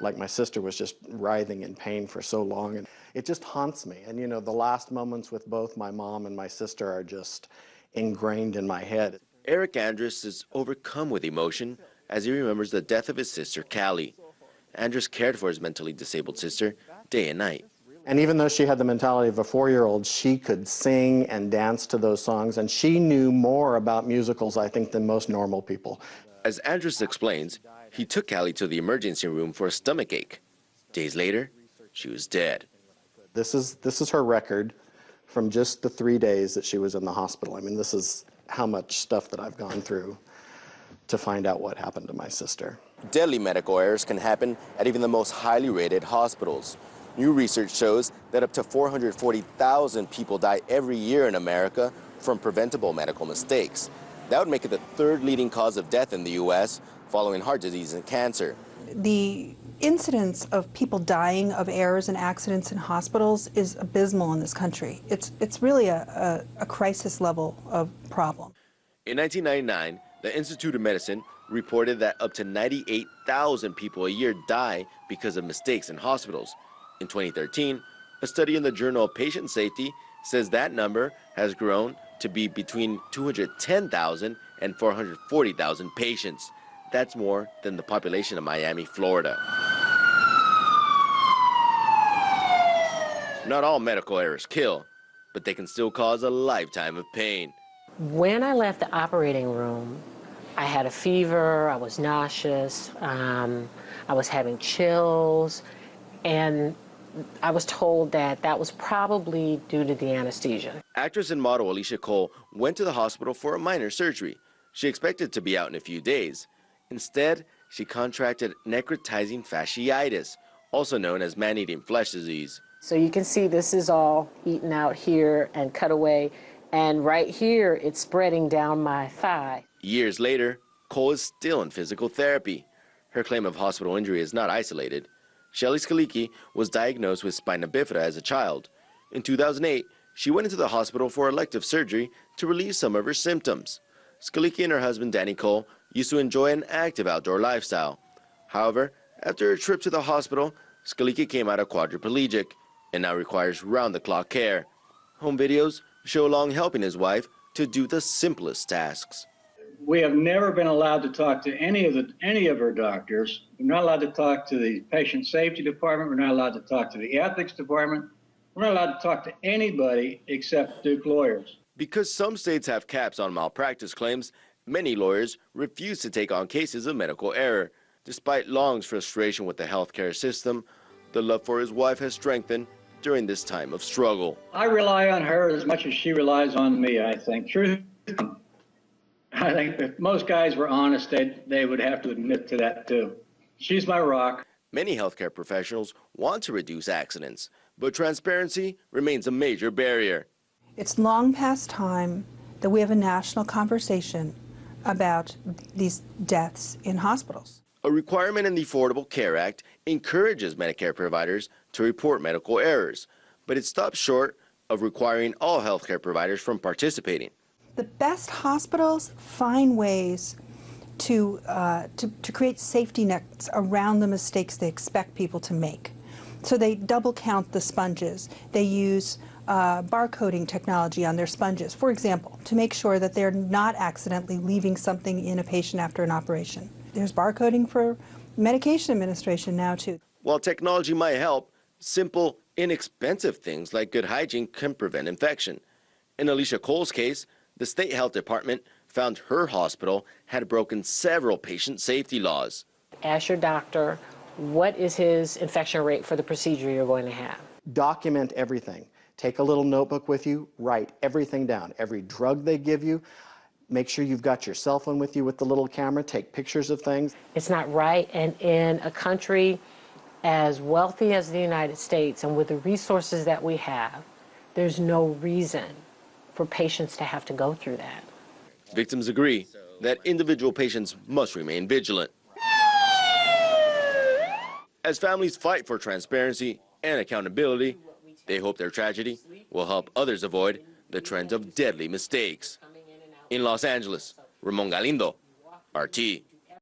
like my sister was just writhing in pain for so long. And it just haunts me. And, you know, the last moments with both my mom and my sister are just ingrained in my head. Eric Andrus is overcome with emotion as he remembers the death of his sister, Callie. Andrus cared for his mentally disabled sister day and night. And even though she had the mentality of a 4-year-old, she could sing and dance to those songs, and she knew more about musicals, I think, than most normal people. As Andrus explains, he took Callie to the emergency room for a stomach ache. Days later, she was dead. This is her record from just the 3 days that she was in the hospital. I mean, this is how much stuff that I've gone through to find out what happened to my sister. Deadly medical errors can happen at even the most highly rated hospitals. New research shows that up to 440,000 people die every year in America from preventable medical mistakes. That would make it the third leading cause of death in the U.S., following heart disease and cancer. The incidence of people dying of errors and accidents in hospitals is abysmal in this country. It's really a crisis level of problem. In 1999, the Institute of Medicine reported that up to 98,000 people a year die because of mistakes in hospitals. In 2013, a study in the Journal of Patient Safety says that number has grown to be between 210,000 and 440,000 patients. That's more than the population of Miami, Florida. Not all medical errors kill, but they can still cause a lifetime of pain. When I left the operating room, I had a fever, I was nauseous, I was having chills, and I was told that that was probably due to the anesthesia. Actress and model Alicia Cole went to the hospital for a minor surgery. She expected to be out in a few days. Instead, she contracted necrotizing fasciitis, also known as man-eating flesh disease. So you can see this is all eaten out here and cut away, and right here it's spreading down my thigh. Years later, Cole is still in physical therapy. Her claim of hospital injury is not isolated. Shelly Skalicki was diagnosed with spina bifida as a child. In 2008, she went into the hospital for elective surgery to relieve some of her symptoms. Skalicki and her husband, Danny Cole, used to enjoy an active outdoor lifestyle. However, after a trip to the hospital, Skalicki came out a quadriplegic and now requires round-the-clock care. Home videos show Long helping his wife to do the simplest tasks. We have never been allowed to talk to any of our doctors. We're not allowed to talk to the patient safety department. We're not allowed to talk to the ethics department. We're not allowed to talk to anybody except Duke lawyers. Because some states have caps on malpractice claims, many lawyers refuse to take on cases of medical error. Despite Long's frustration with the healthcare system, the love for his wife has strengthened during this time of struggle. I rely on her as much as she relies on me, I think. Truth. I think if most guys were honest, they would have to admit to that too. She's my rock. Many healthcare professionals want to reduce accidents, but transparency remains a major barrier. It's long past time that we have a national conversation about these deaths in hospitals. A requirement in the Affordable Care Act encourages Medicare providers to report medical errors, but it stops short of requiring all healthcare providers from participating. The best hospitals find ways to create safety nets around the mistakes they expect people to make. So they double count the sponges. They use barcoding technology on their sponges, for example, to make sure that they're not accidentally leaving something in a patient after an operation. There's barcoding for medication administration now, too. While technology might help, simple, inexpensive things like good hygiene can prevent infection. In Alicia Cole's case, the state health department found her hospital had broken several patient safety laws. Ask your doctor, what is his infection rate for the procedure you're going to have? Document everything. Take a little notebook with you, write everything down. Every drug they give you, make sure you've got your cell phone with you with the little camera, take pictures of things. It's not right, and in a country as wealthy as the United States and with the resources that we have, there's no reason for patients to have to go through that. Victims agree that individual patients must remain vigilant. As families fight for transparency and accountability, they hope their tragedy will help others avoid the trends of deadly mistakes. In Los Angeles, Ramon Galindo, RT.